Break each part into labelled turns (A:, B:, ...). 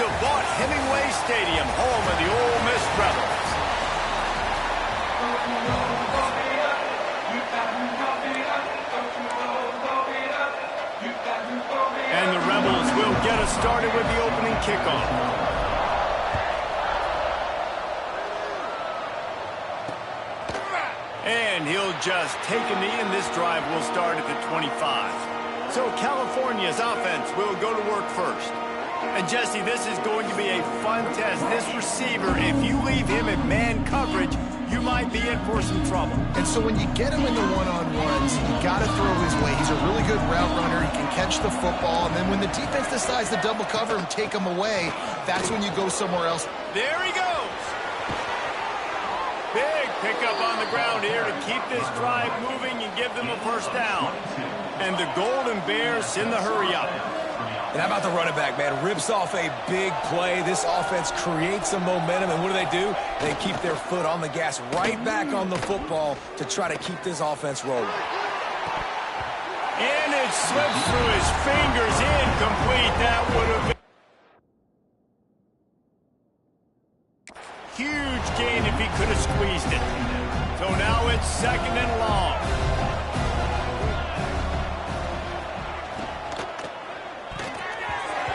A: to Vaught Hemingway Stadium, home of the Ole Miss Rebels. And the Rebels will get us started with the opening kickoff. And he'll just take a knee, and this drive will start at the 25. So California's offense will go to work first. And Jesse, this is going to be a fun test. This receiver, if you leave him in man coverage, you might be in for some trouble.
B: And so when you get him in the one-on-ones, you got to throw his way. He's a really good route runner. He can catch the football. And then when the defense decides to double cover him, take him away, that's when you go somewhere else.
A: There he goes. Big pickup on the ground here to keep this drive moving and give them a first down. And the Golden Bears in the hurry-up.
C: And how about the running back, man? Rips off a big play. This offense creates some momentum, and what do? They keep their foot on the gas right back on the football to try to keep this offense rolling.
A: And it slips through his fingers, incomplete. That would have been huge gain if he could have squeezed it. So now it's second and long.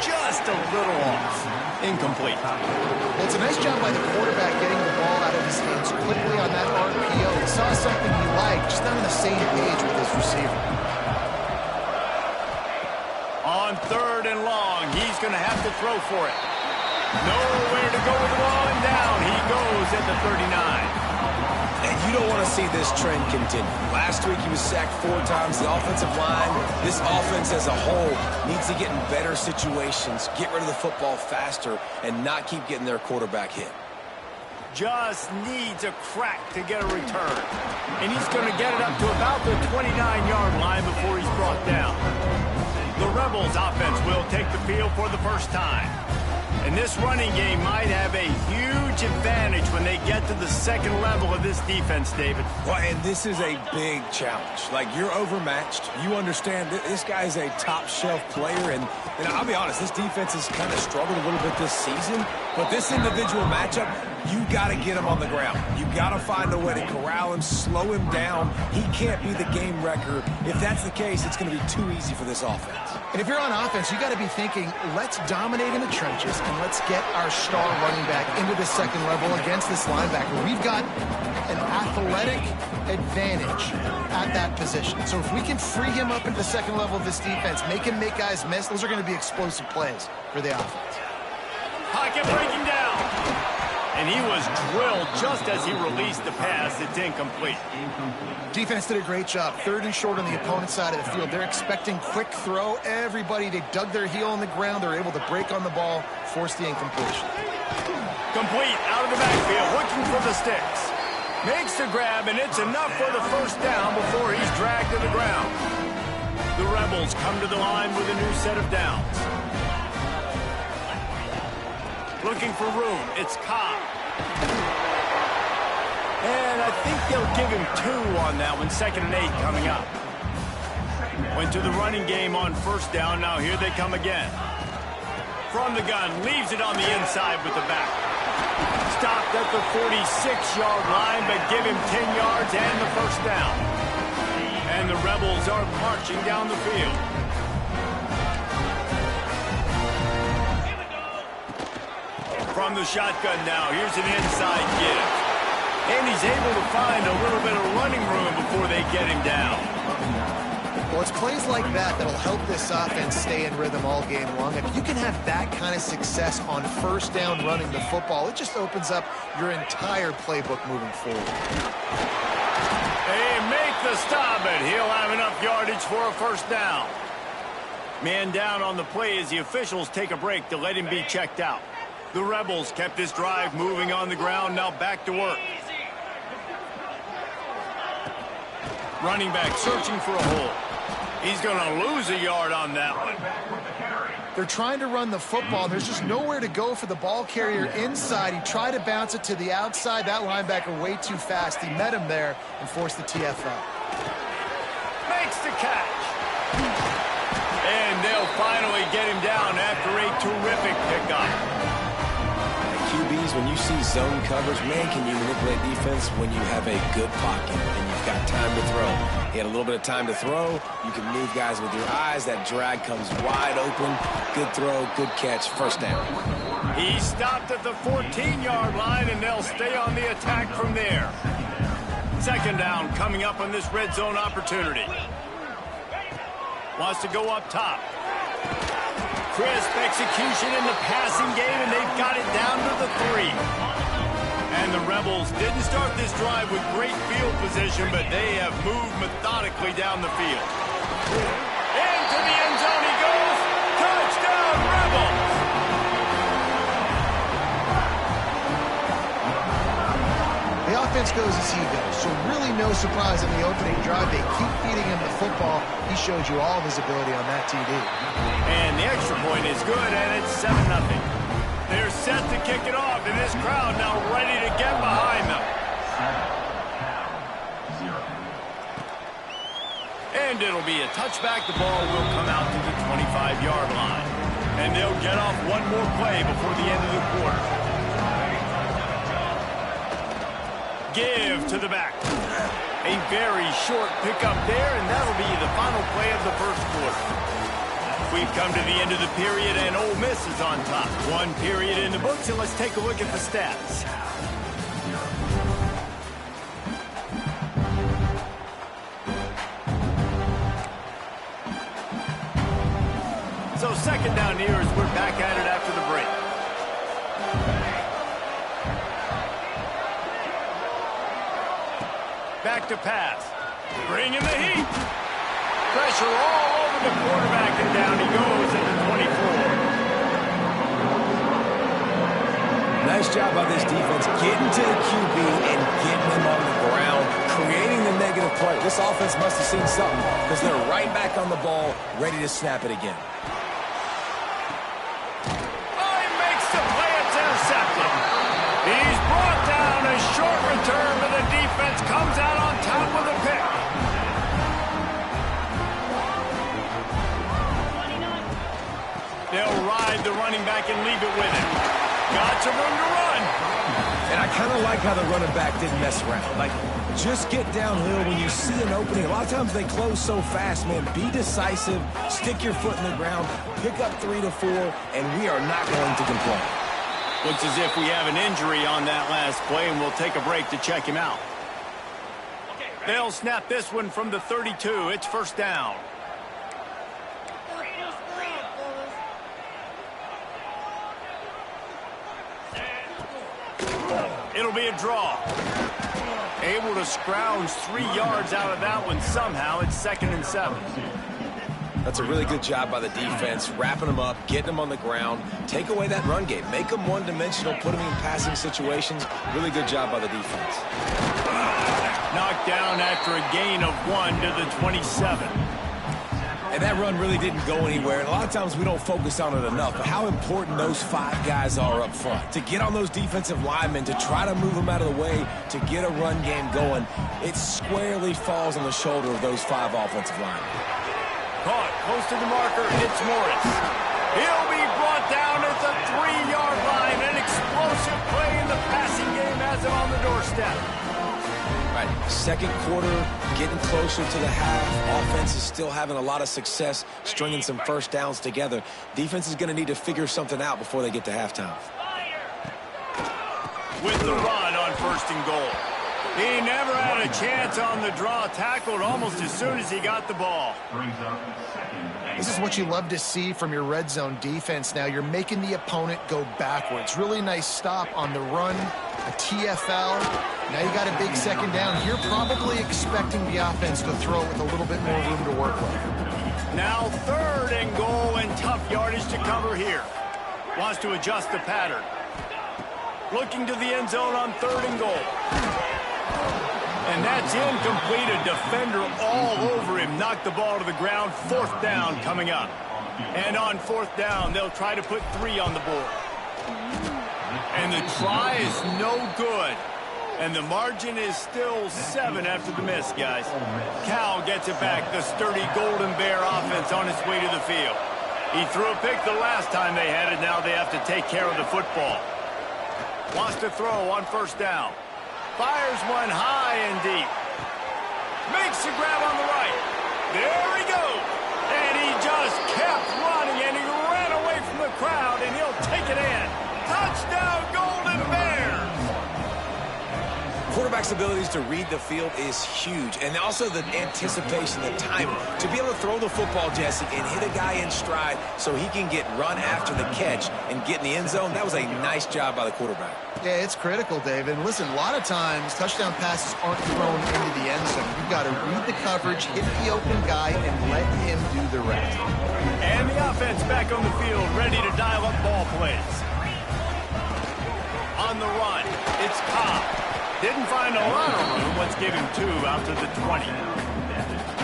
A: Just a little off. Incomplete.
B: Well, it's a nice job by the quarterback getting the ball out of his hands quickly on that RPO. He saw something he liked, just not on the same page with his receiver.
A: On third and long, he's going to have to throw for it. Nowhere to go with the ball, and down he goes at the 39.
C: And you don't want to see this trend continue. Last week he was sacked 4 times. The offensive line, this offense as a whole, needs to get in better situations, get rid of the football faster, and not keep getting their quarterback hit.
A: Just needs a crack to get a return. And he's going to get it up to about the 29-yard line before he's brought down. The Rebels offense will take the field for the first time. And this running game might have a huge advantage when they get to the second level of this defense, David.
C: Well, and this is a big challenge. Like, you're overmatched. You understand this guy is a top-shelf player. And I'll be honest, this defense has kind of struggled a little bit this season. But this individual matchup, you got to get him on the ground. You got to find a way to corral him, slow him down. He can't be the game wrecker. If that's the case, it's going to be too easy for this offense.
B: And if you're on offense, you got to be thinking, let's dominate in the trenches and let's get our star running back into the second level against this linebacker. We've got an athletic advantage at that position. So if we can free him up into the second level of this defense, make him make guys miss, those are going to be explosive plays for the offense.
A: Pocket breaking down. And he was drilled just as he released the pass. It's incomplete.
B: Defense did a great job. Third and short on the opponent's side of the field. They're expecting quick throw. Everybody, they dug their heel on the ground. They're able to break on the ball, force the incompletion.
A: Complete out of the backfield, looking for the sticks. Makes the grab, and it's enough for the first down before he's dragged to the ground. The Rebels come to the line with a new set of downs. Looking for room. It's Cobb. And I think they'll give him 2 on that one. 2nd and 8 coming up. Went to the running game on first down. Now here they come again. From the gun. Leaves it on the inside with the back. Stopped at the 46-yard line, but give him 10 yards and the first down. And the Rebels are marching down the field. From the shotgun now, here's an inside give. And he's able to find a little bit of running room before they get him down.
B: Well, it's plays like that that'll help this offense stay in rhythm all game long. If you can have that kind of success on first down running the football, it just opens up your entire playbook moving forward.
A: They make the stop, and he'll have enough yardage for a first down. Man down on the play as the officials take a break to let him be checked out. The Rebels kept this drive moving on the ground, now back to work. Running back searching for a hole. He's going to lose a yard on that one.
B: They're trying to run the football. There's just nowhere to go for the ball carrier inside. He tried to bounce it to the outside. That linebacker way too fast. He met him there and forced the TFL.
A: Makes the catch. And they'll finally get him down after a terrific pickup.
C: tendencies when you see zone coverage. Man, can you manipulate defense when you have a good pocket and you've got time to throw. He had a little bit of time to throw. You can move guys with your eyes. That drag comes wide open. Good throw, good catch, first down.
A: He stopped at the 14-yard line, and they'll stay on the attack from there. Second down coming up on this red zone opportunity. Wants to go up top. Crisp execution in the passing game, and they've got it down to the 3. And the Rebels didn't start this drive with great field position, but they have moved methodically down the field. Into the end zone he goes. Touchdown, Rebels!
B: The offense goes as he goes, so really no surprise in the opening drive. They keep feeding him the football. He showed you all of his ability on that TD.
A: And the extra point is good, and it's 7-0. They're set to kick it off, and this crowd now ready to get behind them. And it'll be a touchback. The ball will come out to the 25-yard line. And they'll get off one more play before the end of the quarter. Give to the back. A very short pickup there, and that'll be the final play of the first quarter. We've come to the end of the period, and Ole Miss is on top. One period in the books, and let's take a look at the stats. So second down here as we're back at it after the break. Back to pass. Bringing the heat. Pressure all over the quarterback, and down he goes at the 24.
C: Nice job by this defense getting to the QB and getting him on the ground, creating the negative play. This offense must have seen something because they're right back on the ball, ready to snap it again.
A: Oh, he makes the play. It's intercepted. He's brought down. A short return, but the defense comes out on top with a pick. They'll ride the running back and leave it with him. Got some room to run.
C: And I kind of like how the running back didn't mess around. Like, just get downhill when you see an opening. A lot of times they close so fast, man. Be decisive, stick your foot in the ground, pick up 3 to 4, and we are not going to complain.
A: Looks as if we have an injury on that last play, and we'll take a break to check him out. They'll snap this one from the 32. It's first down. It'll be a draw. Able to scrounge 3 yards out of that one somehow. It's 2nd and 7.
C: That's a really good job by the defense, wrapping them up, getting them on the ground. Take away that run game. Make them one-dimensional, put them in passing situations. Really good job by the defense.
A: Knocked down after a gain of 1 to the 27.
C: And that run really didn't go anywhere. And a lot of times we don't focus on it enough, but how important those 5 guys are up front. To get on those defensive linemen, to try to move them out of the way, to get a run game going, it squarely falls on the shoulder of those 5 offensive linemen.
A: Caught close to the marker. It's Morris. He'll be brought down at the 3-yard line. An explosive play in the passing game has him on the doorstep.
C: Right, second quarter, getting closer to the half. Offense is still having a lot of success stringing some first downs together. Defense is going to need to figure something out before they get to halftime.
A: With the run on 1st and goal. He never had a chance on the draw. Tackled almost as soon as he got the ball.
B: This is what you love to see from your red zone defense now. You're making the opponent go backwards. Really nice stop on the run, a TFL. Now you got a big second down. You're probably expecting the offense to throw with a little bit more room to work with.
A: Now 3rd and goal, and tough yardage to cover here. Wants to adjust the pattern. Looking to the end zone on 3rd and goal. And that's incomplete. A defender all over him. Knocked the ball to the ground. 4th down coming up. And on 4th down, they'll try to put 3 on the board. And the try is no good. And the margin is still 7 after the miss, guys. Cal gets it back. The sturdy Golden Bear offense on its way to the field. He threw a pick the last time they had it. Now they have to take care of the football. Wants to throw on first down. Fires one high and deep. Makes the grab on the right. There he goes. And he just kept running, and he ran away from the crowd, and he'll take it in. Touchdown, Golden Bears!
C: Quarterback's abilities to read the field is huge, and also the anticipation, the timing. To be able to throw the football, Jesse, and hit a guy in stride so he can get run after the catch and get in the end zone, that was a nice job by the quarterback.
B: Yeah, it's critical, David. Listen, a lot of times touchdown passes aren't thrown into the end zone. You've got to read the coverage, hit the open guy, and let him do the rest.
A: And the offense back on the field, ready to dial up ball plays. On the run, it's Cobb. Didn't find a lot of room. Let's give him 2 out to the 20.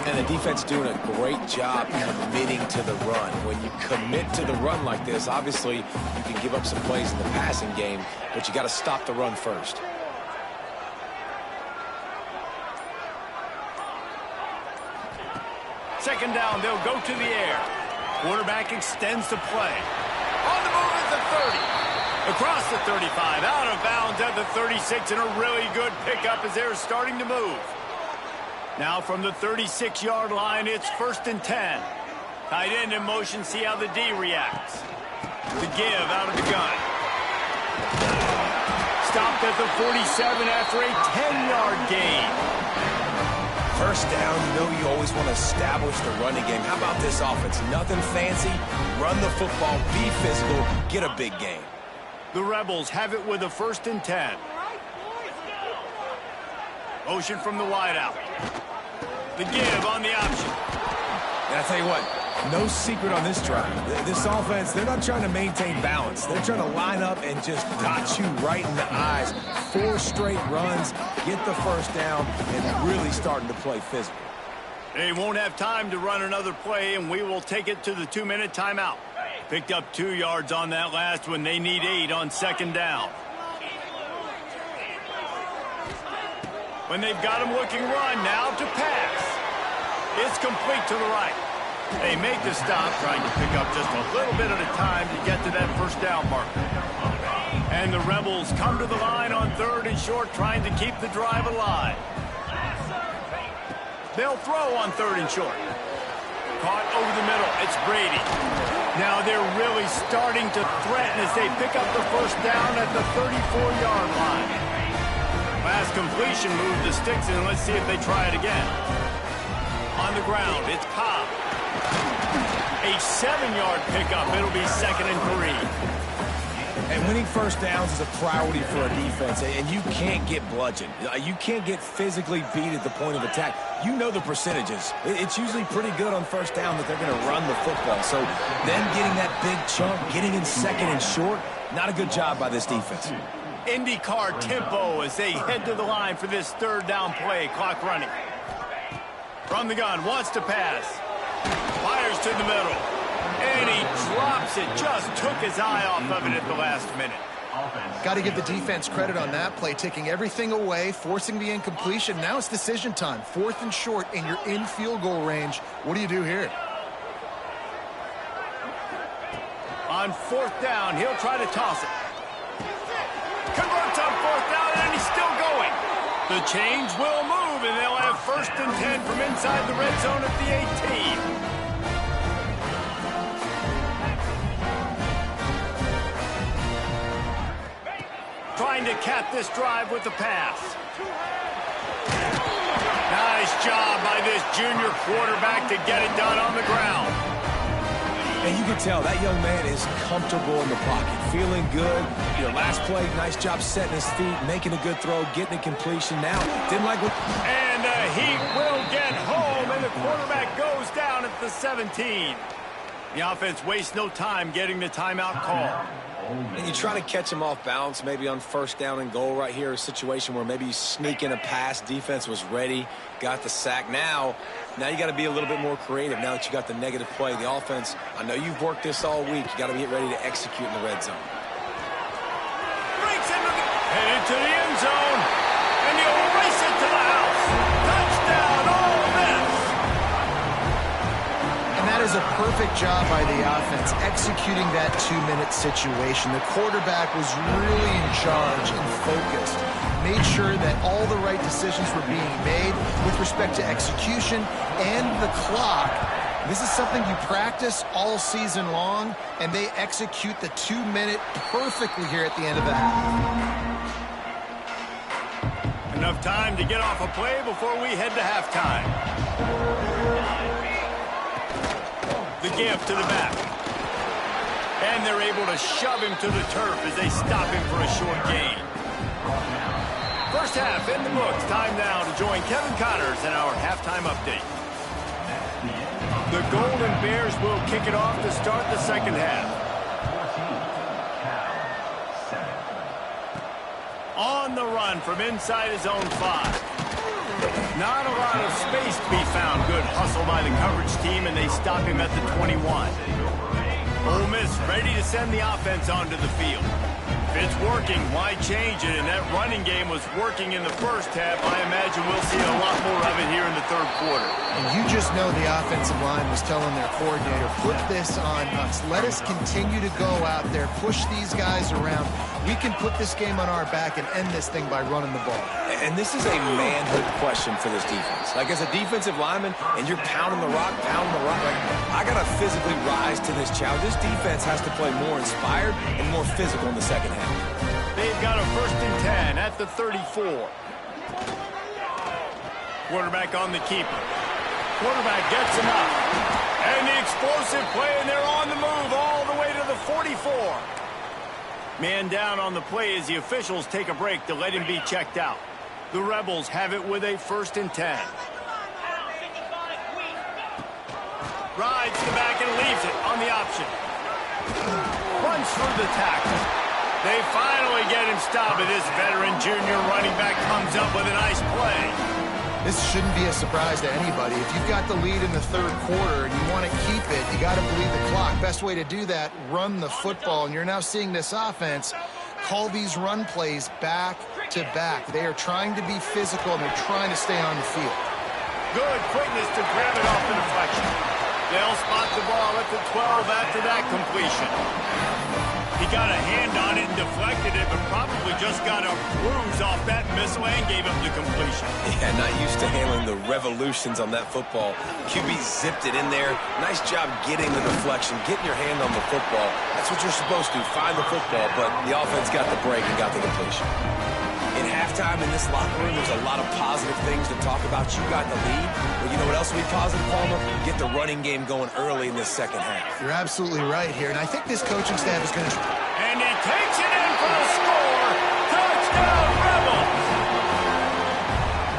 C: And the defense doing a great job committing to the run. When you commit to the run like this, obviously you can give up some plays in the passing game, but you got to stop the run first.
A: Second down, they'll go to the air. Quarterback extends the play. On the move at the 30. Across the 35, out of bounds at the 36, and a really good pickup as they're starting to move. Now from the 36-yard line, it's 1st and 10. Tight end in motion, see how the D reacts. The give out of the gun. Stopped at the 47 after a 10-yard gain.
C: First down, you know you always want to establish the running game. How about this offense? Nothing fancy. Run the football, be physical, get a big gain.
A: The Rebels have it with a 1st and 10. Motion from the wideout. The give on the option.
C: And I tell you what, no secret on this drive. This offense, they're not trying to maintain balance. They're trying to line up and just dot you right in the eyes. 4 straight runs, get the first down, and really starting to play physical.
A: They won't have time to run another play, and we will take it to the 2-minute timeout. Picked up 2 yards on that last one. They need 8 on second down. When they've got him looking run, now to pass. It's complete to the right. They make the stop, trying to pick up just a little bit at a time to get to that first down marker. And the Rebels come to the line on 3rd and short, trying to keep the drive alive. They'll throw on 3rd and short. Caught over the middle. It's Brady. Now they're really starting to threaten as they pick up the first down at the 34-yard line. Last completion moved the sticks in. Let's see if they try it again. On the ground, it's Cobb. A 7-yard pickup. It'll be 2nd and 3.
C: And winning first downs is a priority for a defense, and you can't get bludgeoned. You can't get physically beat at the point of attack. You know the percentages. It's usually pretty good on first down that they're going to run the football. So them getting that big chunk, getting in 2nd and short, not a good job by this defense.
A: IndyCar tempo as they head to the line for this 3rd down play. Clock running. From the gun, wants to pass. Fires to the middle. And he drops it. Just took his eye off of it at the last minute.
B: Got to give the defense credit on that play, taking everything away, forcing the incompletion. Now it's decision time. 4th and short, and you're in field goal range. What do you do here?
A: On 4th down, he'll try to toss it. Converts on 4th down, and he's still going. The change will move, and they'll have 1st and 10 from inside the red zone at the 18. Trying to cap this drive with the pass. Nice job by this junior quarterback to get it done on the ground.
C: And you can tell that young man is comfortable in the pocket, feeling good. Last play, nice job setting his feet, making a good throw, getting a completion. Now, didn't like what...
A: And he will get home, and the quarterback goes down at the 17. The offense wastes no time getting the timeout call.
C: And you try to catch him off balance, maybe on 1st down and goal right here, a situation where maybe you sneak in a pass, defense was ready, got the sack. Now you got to be a little bit more creative now that you got the negative play. The offense, I know you've worked this all week. You got to get ready to execute in the red zone.
A: Breaks headed to the end zone, and he'll race it to the house. Touchdown, Ole Miss.
B: And that is was a perfect job by the offense executing that 2-minute situation. The quarterback was really in charge and focused. Made sure that all the right decisions were being made with respect to execution and the clock. This is something you practice all season long, and they execute the 2-minute perfectly here at the end of the half.
A: Enough time to get off a play before we head to halftime. The give to the back. And they're able to shove him to the turf as they stop him for a short gain. First half in the books. Time now to join Kevin Connors in our halftime update. The Golden Bears will kick it off to start the second half. On the run from inside his own 5. Not a lot of space to be found. Good hustle by the coverage team, and they stop him at the 21. Ole Miss ready to send the offense onto the field. If it's working, why change it? And that running game was working in the first half. I imagine we'll see a lot more of it here in the third quarter.
B: And you just know the offensive line was telling their coordinator, put this on us. Let us continue to go out there, push these guys around. We can put this game on our back and end this thing by running the ball.
C: And this is a manhood question for this defense. Like, as a defensive lineman, and you're pounding the rock, like, I got to physically rise to this challenge. This defense has to play more inspired and more physical in the second half.
A: They've got a 1st and 10 at the 34. Quarterback on the keeper. Quarterback gets him up. And the explosive play, and they're on the move all the way to the 44. Man down on the play as the officials take a break to let him be checked out. The Rebels have it with a 1st and 10. Rides the back and leaves it on the option. Runs through the tackle. They finally get him stopped, but this veteran junior running back comes up with a nice play.
B: This shouldn't be a surprise to anybody. If you've got the lead in the third quarter and you want to keep it, you got to bleed the clock. Best way to do that, run the football. And you're now seeing this offense call these run plays back to back. They are trying to be physical, and they're trying to stay on the field.
A: Good quickness to grab it off the deflection. They'll spot the ball at the 12 after that completion. He got a hand on it and deflected it, but probably just got a bruise off that missile and gave him the completion.
C: Yeah, not used to handling the revolutions on that football. QB zipped it in there. Nice job getting the deflection, getting your hand on the football. That's what you're supposed to, find the football, but the offense got the break and got the completion. In halftime in this locker room, there's a lot of positive things to talk about. You got the lead, but you know what else will be positive, Palmer? Get the running game going early in this second half.
B: You're absolutely right here, and I think this coaching staff is going to...
A: And he takes it in for the score. Touchdown, Rebels!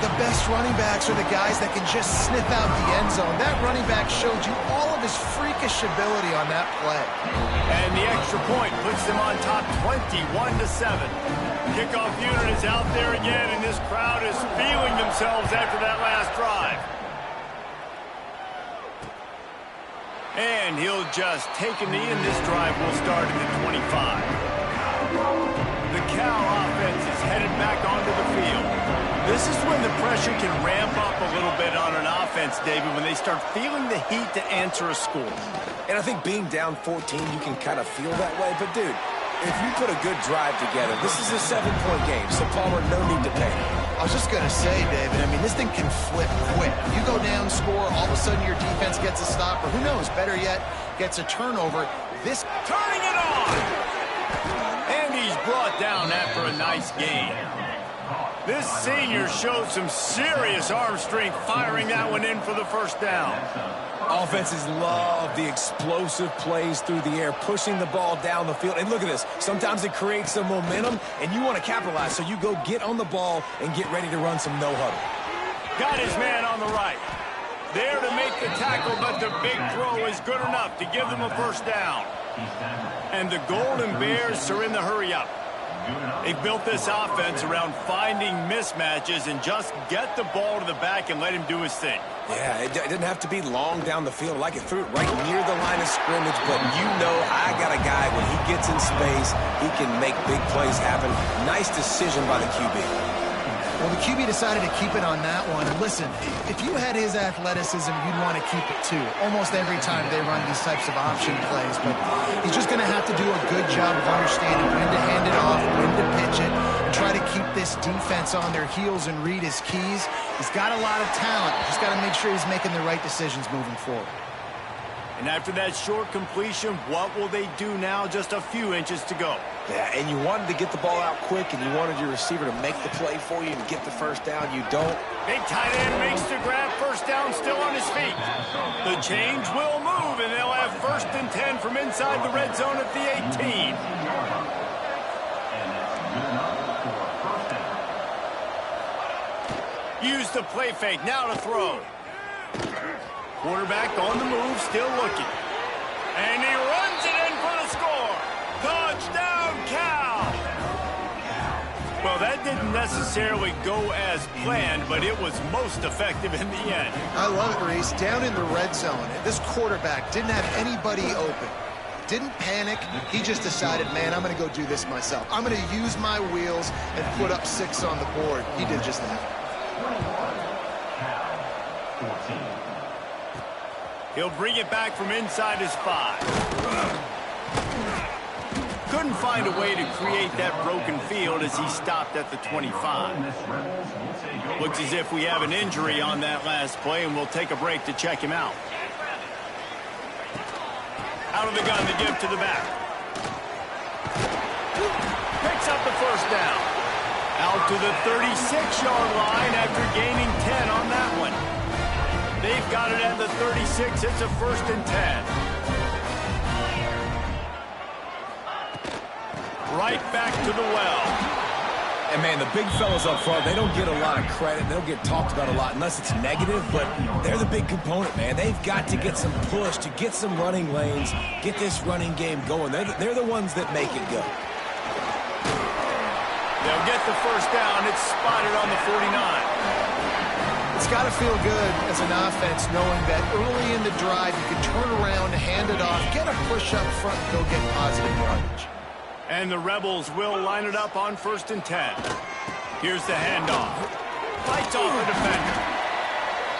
B: The best running backs are the guys that can just sniff out the end zone. That running back showed you all of his freakish ability on that play.
A: And the extra point puts them on top 21-7. Kickoff unit is out there again, and this crowd is feeling themselves after that last drive. And he'll just take a knee, and this drive will start at the 25. The Cal offense is headed back onto the field. This is when the pressure can ramp up a little bit on an offense, David, when they start feeling the heat to answer a score.
C: And I think being down 14, you can kind of feel that way. But, dude, if you put a good drive together, this is a 7-point game, so Palmer, no need to panic.
B: I was just going to say, David, I mean, this thing can flip quick. You go down, score, all of a sudden your defense gets a stop, or who knows, better yet, gets a turnover. This
A: turning it on! And he's brought down after a nice game. This senior showed some serious arm strength firing that one in for the first down.
C: Offenses love the explosive plays through the air, pushing the ball down the field. And look at this. Sometimes it creates some momentum, and you want to capitalize. So you go get on the ball and get ready to run some no-huddle.
A: Got his man on the right. There to make the tackle, but the big throw is good enough to give them a first down. And the Golden Bears are in the hurry-up. They've built this offense around finding mismatches and just get the ball to the back and let him do his thing.
C: Yeah, it didn't have to be long down the field. Like, it threw it right near the line of scrimmage, but you know I got a guy, when he gets in space, he can make big plays happen. Nice decision by the QB.
B: Well, the QB decided to keep it on that one. Listen, if you had his athleticism, you'd want to keep it too. Almost every time they run these types of option plays, but he's just going to have to do a good job of understanding when to hand it off, when to pitch it, and try to keep this defense on their heels and read his keys. He's got a lot of talent. Just got to make sure he's making the right decisions moving forward.
A: And after that short completion, what will they do now? Just a few inches to go.
C: Yeah, and you wanted to get the ball out quick, and you wanted your receiver to make the play for you and get the first down. You don't.
A: Big tight end makes the grab. First down, still on his feet. The change will move, and they'll have 1st and 10 from inside the red zone at the 18. Use the play fake. Now to throw. Quarterback on the move, still looking. And he runs it in for the score. Touchdown, Cal! Well, that didn't necessarily go as planned, but it was most effective in the end.
B: I love it, Reese. Down in the red zone, this quarterback didn't have anybody open. Didn't panic. He just decided, man, I'm going to go do this myself. I'm going to use my wheels and put up 6 on the board. He did just that.
A: He'll bring it back from inside his 5. Couldn't find a way to create that broken field as he stopped at the 25. Looks as if we have an injury on that last play, and we'll take a break to check him out. Out of the gun to give to the back. Picks up the first down. Out to the 36-yard line after gaining 10 on that one. They've got it at the 36. It's a 1st and 10. Right back to the well.
C: And, man, the big fellas up front, they don't get a lot of credit. They don't get talked about a lot unless it's negative, but they're the big component, man. They've got to get some push, to get some running lanes, get this running game going. They're the ones that make it go.
A: They'll get the first down. It's spotted on the 49.
B: It's got to feel good as an offense knowing that early in the drive you can turn around, hand it off, get a push up front, and go get positive yardage.
A: And the Rebels will line it up on 1st and 10. Here's the handoff. Fights off the defender.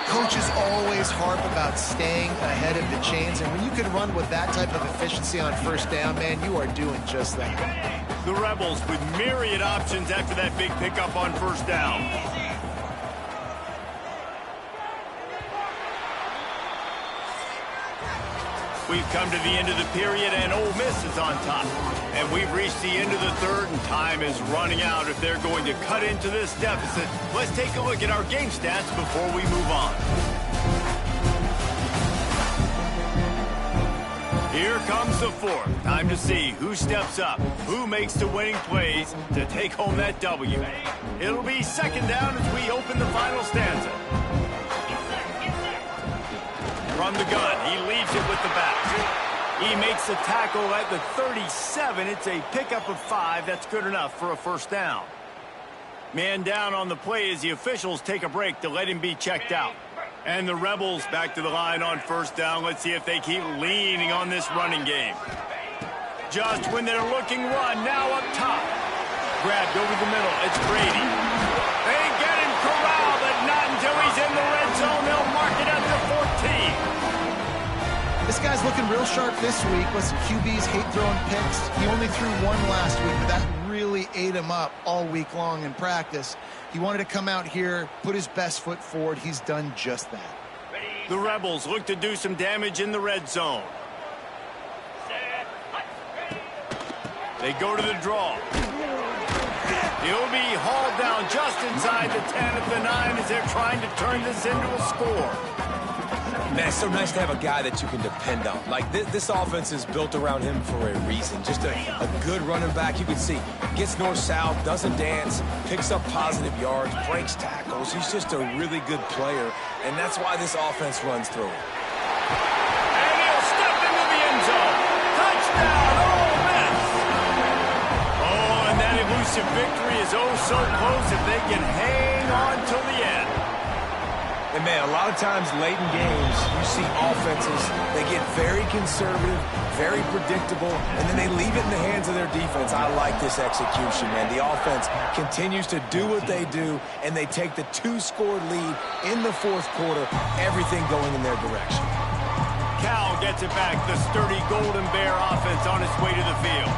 B: Coaches always harp about staying ahead of the chains, and when you can run with that type of efficiency on 1st down, man, you are doing just that.
A: The Rebels with myriad options after that big pickup on 1st down. We've come to the end of the period, and Ole Miss is on top. And we've reached the end of the 3rd, and time is running out if they're going to cut into this deficit. Let's take a look at our game stats before we move on. Here comes the 4th. Time to see who steps up, who makes the winning plays to take home that W. It'll be 2nd down as we open the final stanza. From the gun, he leaves it with the back. He makes the tackle at the 37. It's a pickup of 5. That's good enough for a 1st down. Man down on the play as the officials take a break to let him be checked out. And the Rebels back to the line on 1st down. Let's see if they keep leaning on this running game. Just when they're looking run, now up top. Grabbed over the middle. It's Brady. They get him corralled, but not until he's in the red zone. They'll mark it at the 14.
B: This guy's looking real sharp this week. Listen, QBs hate throwing picks. He only threw 1 last week, but that really ate him up all week long in practice. He wanted to come out here, put his best foot forward. He's done just that.
A: The Rebels look to do some damage in the red zone. They go to the draw. He'll be hauled down just inside the 10 at the 9 as they're trying to turn this into a score.
C: Man, it's so nice to have a guy that you can depend on. Like, this offense is built around him for a reason. Just a good running back. You can see, gets north-south, doesn't dance, picks up positive yards, breaks tackles. He's just a really good player, and that's why this offense runs through him.
A: And he'll step into the end zone. Touchdown, Ole Miss! Oh, and that elusive victory is oh so close if they can hang on till the end.
C: And, man, a lot of times late in games, you see offenses, they get very conservative, very predictable, and then they leave it in the hands of their defense. I like this execution, man. The offense continues to do what they do, and they take the 2-score lead in the fourth quarter, everything going in their direction.
A: Cal gets it back. The sturdy Golden Bear offense on its way to the field.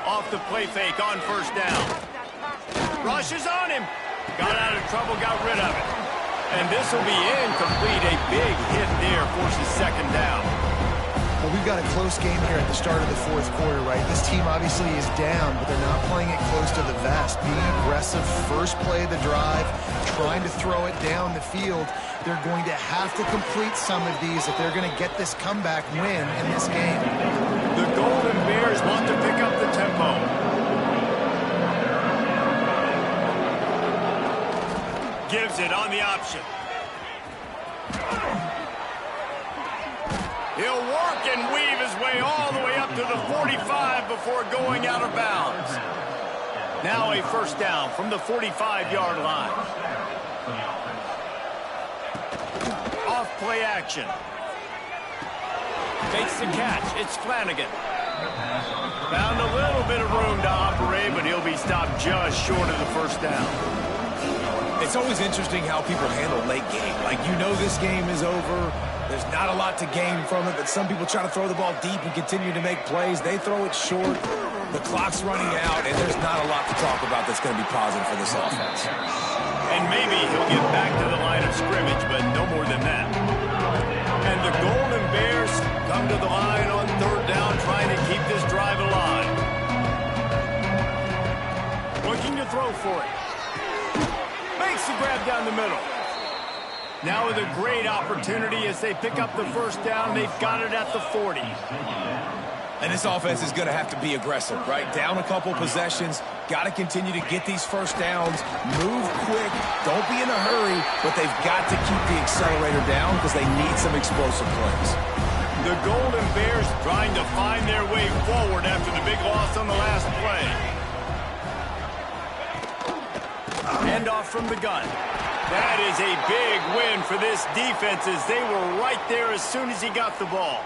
A: Off the play fake on first down. Rushes on him. Got out of trouble, got rid of it. And this will be incomplete. A big hit there forces second down.
B: Well, we've got a close game here at the start of the fourth quarter, right? This team obviously is down, but they're not playing it close to the vest. Being aggressive, first play of the drive, trying to throw it down the field. They're going to have to complete some of these if they're going to get this comeback win in this game.
A: The Golden Bears want to pick up the tempo. Gives it on the option. He'll work and weave his way all the way up to the 45 before going out of bounds. Now a first down from the 45-yard line. Off play action. Makes the catch. It's Flanagan. Found a little bit of room to operate, but he'll be stopped just short of the first down.
C: It's always interesting how people handle late game. Like, you know this game is over. There's not a lot to gain from it, but some people try to throw the ball deep and continue to make plays. They throw it short. The clock's running out, and there's not a lot to talk about that's going to be positive for this offense.
A: And maybe he'll get back to the line of scrimmage, but no more than that. And the Golden Bears come to the line on third down, trying to keep this drive alive. Looking to throw for it. Makes the grab down the middle. Now with a great opportunity as they pick up the first down. They've got it at the 40.
C: And this offense is going to have to be aggressive, right? Down a couple possessions. Got to continue to get these first downs. Move quick. Don't be in a hurry. But they've got to keep the accelerator down because they need some explosive plays.
A: The Golden Bears trying to find their way forward after the big loss on the last play. Hand off from the gun. That is a big win for this defense as they were right there as soon as he got the ball.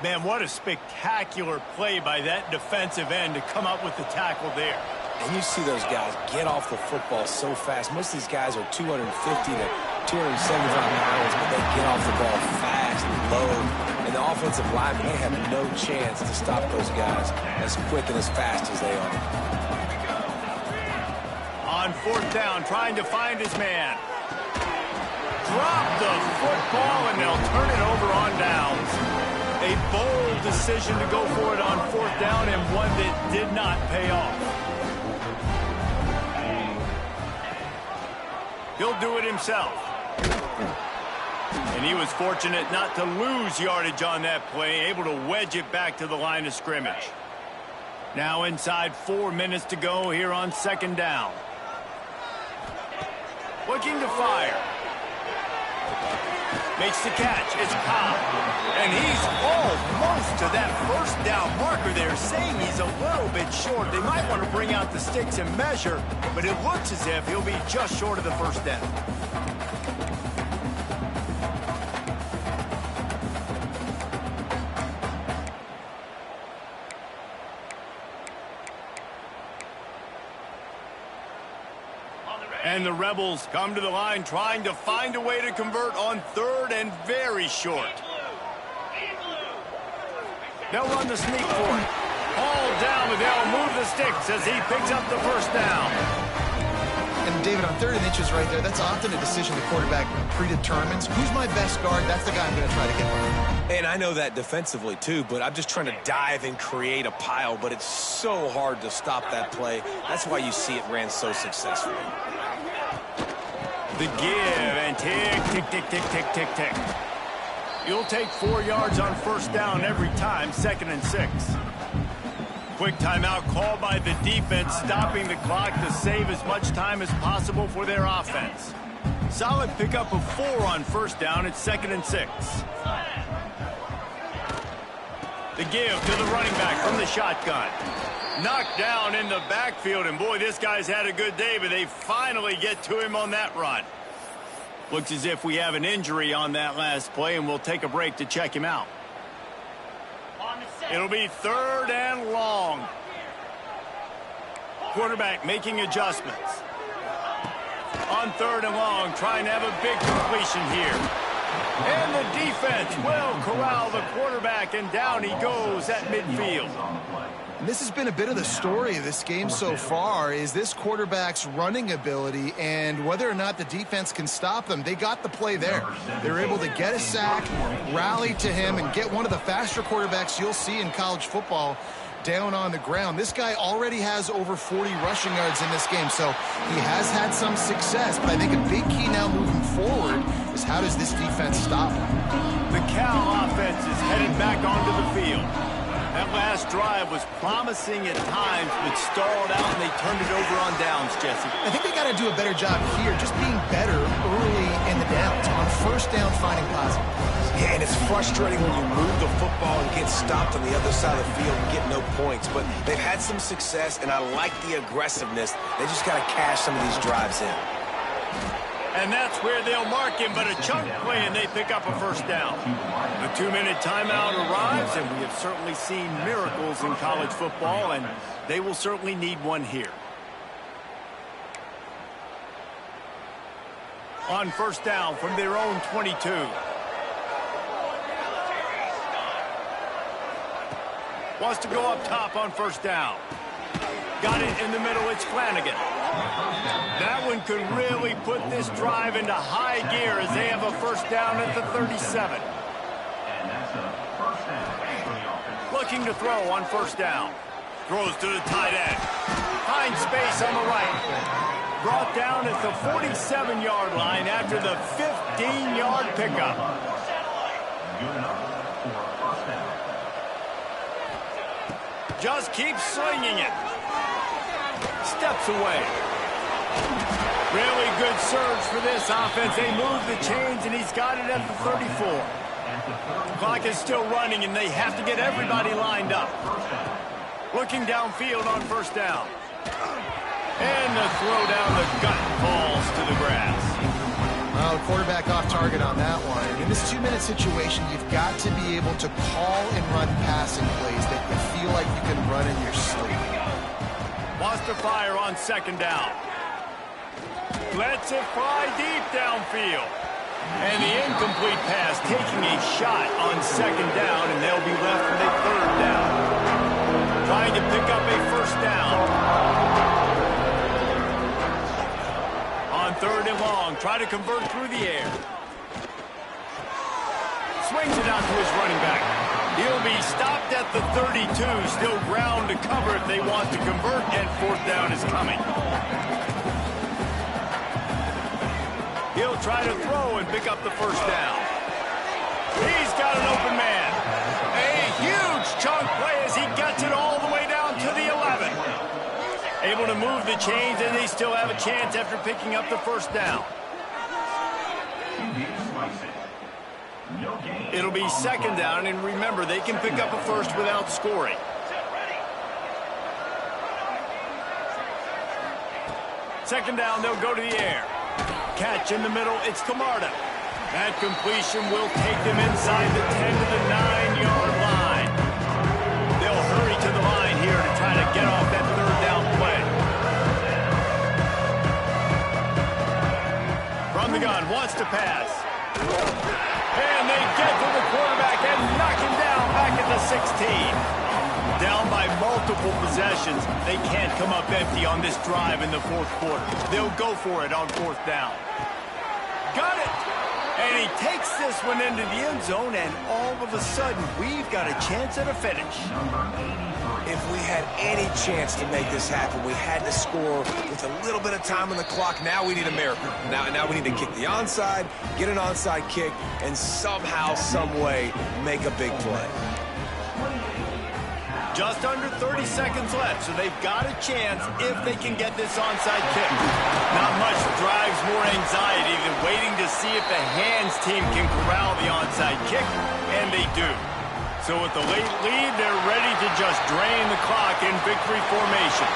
A: Man, what a spectacular play by that defensive end to come up with the tackle there.
C: And you see those guys get off the football so fast. Most of these guys are 250 to 275 pounds, but they get off the ball fast and low. And the offensive linemen, they have no chance to stop those guys as quick and as fast as they are.
A: On fourth down, trying to find his man. Drop the football, and they'll turn it over on downs. A bold decision to go for it on fourth down, and one that did not pay off. He'll do it himself. And he was fortunate not to lose yardage on that play, able to wedge it back to the line of scrimmage. Now inside 4 minutes to go here on second down. Looking to fire. Makes the catch. It's Cobb. And he's almost to that first down marker there, saying he's a little bit short. They might want to bring out the sticks and measure, but it looks as if he'll be just short of the first down. And the Rebels come to the line trying to find a way to convert on third and very short. They'll run the sneak for it. All down, but they'll move the sticks as he picks up the first down.
B: And David, on third and inches right there, that's often a decision the quarterback predetermines. Who's my best guard? That's the guy I'm going to try to get behind.
C: And I know that defensively too, but I'm just trying to dive and create a pile, but it's so hard to stop that play. That's why you see it ran so successfully.
A: The give and tick, tick, tick, tick, tick, tick, tick. You'll take 4 yards on first down every time, 2nd and 6. Quick timeout called by the defense, stopping the clock to save as much time as possible for their offense. Solid pickup of 4 on first down at 2nd and 6. The give to the running back from the shotgun. Knocked down in the backfield, and boy, this guy's had a good day, but they finally get to him on that run. Looks as if we have an injury on that last play, and we'll take a break to check him out. It'll be 3rd and long. Quarterback making adjustments. On 3rd and long, trying to have a big completion here. And the defense will corral the quarterback, and down he goes at midfield.
B: And this has been a bit of the story of this game so far, is this quarterback's running ability and whether or not the defense can stop them. They got the play there. They were able to get a sack, rally to him, and get one of the faster quarterbacks you'll see in college football down on the ground. This guy already has over 40 rushing yards in this game, so he has had some success, but I think a big key now moving forward is how does this defense stop him?
A: The Cal offense is headed back onto the field. That last drive was promising at times, but stalled out, and they turned it over on downs, Jesse.
B: I think they got to do a better job here, just being better early in the downs, on 1st down, finding positive.
C: Yeah, and it's frustrating when you move the football and get stopped on the other side of the field and get no points. But they've had some success, and I like the aggressiveness. They just got to cash some of these drives in.
A: And that's where they'll mark him, but a chunk play, and they pick up a 1st down. The 2-minute timeout arrives, and we have certainly seen miracles in college football, and they will certainly need one here. On 1st down from their own 22. Wants to go up top on 1st down. Got it in the middle, it's Flanagan. That one could really put this drive into high gear as they have a 1st down at the 37. Looking to throw on 1st down. Throws to the tight end. Finds space on the right. Brought down at the 47-yard line after the 15-yard pickup. Just keeps slinging it. Steps away. Really good surge for this offense. They move the chains, and he's got it at the 34. The clock is still running, and they have to get everybody lined up. Looking downfield on 1st down. And the throw down the gut falls to the grass.
B: Well, the quarterback off target on that one. In this 2-minute situation, you've got to be able to call and run passing plays that you feel like you can run in your sleep.
A: Wants to fire on 2nd down. Lets it fly deep downfield. And the incomplete pass taking a shot on 2nd down, and they'll be left with a 3rd down. Trying to pick up a 1st down. On 3rd and long, try to convert through the air. Swings it out to his running back. He'll be stopped at the 32, still ground to cover if they want to convert, and 4th down is coming. He'll try to throw and pick up the 1st down. He's got an open man. A huge chunk play as he gets it all the way down to the 11. Able to move the chains, and they still have a chance after picking up the 1st down. It'll be 2nd down, and remember, they can pick up a 1st without scoring. Second down, they'll go to the air. Catch in the middle, it's Camarda. That completion will take them inside the 10 to the 9-yard line. They'll hurry to the line here to try to get off that 3rd down play. From the gun, wants to pass. And they get to the quarterback and knock him down back at the 16. Down by multiple possessions. They can't come up empty on this drive in the 4th quarter. They'll go for it on 4th down. Got it! And he takes this one into the end zone, and all of a sudden, we've got a chance at a finish.
C: If we had any chance to make this happen, we had to score with a little bit of time on the clock. Now we need a miracle. Now we need to kick the onside, get an onside kick, and somehow, some way, make a big play.
A: Just under 30 seconds left, so they've got a chance if they can get this onside kick. Not much drives more anxiety than waiting to see if the hands team can corral the onside kick, and they do. So with the late lead, they're ready to just drain the clock in victory formation.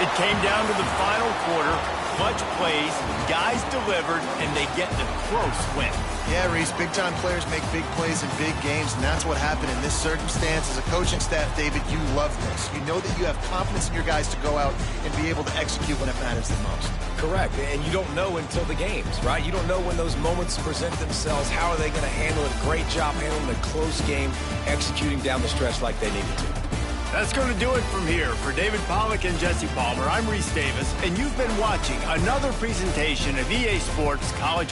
A: It came down to the final quarter. Much plays, guys delivered, and they get the close win.
B: Yeah, Reese, big-time players make big plays in big games, and that's what happened in this circumstance. As a coaching staff, David, you love this. You know that you have confidence in your guys to go out and be able to execute when it matters the most.
C: Correct, and you don't know until the games, right? You don't know when those moments present themselves. How are they going to handle it? Great job handling a close game, executing down the stretch like they needed to.
A: That's going to do it from here. For David Pollack and Jesse Palmer, I'm Reese Davis, and you've been watching another presentation of EA Sports College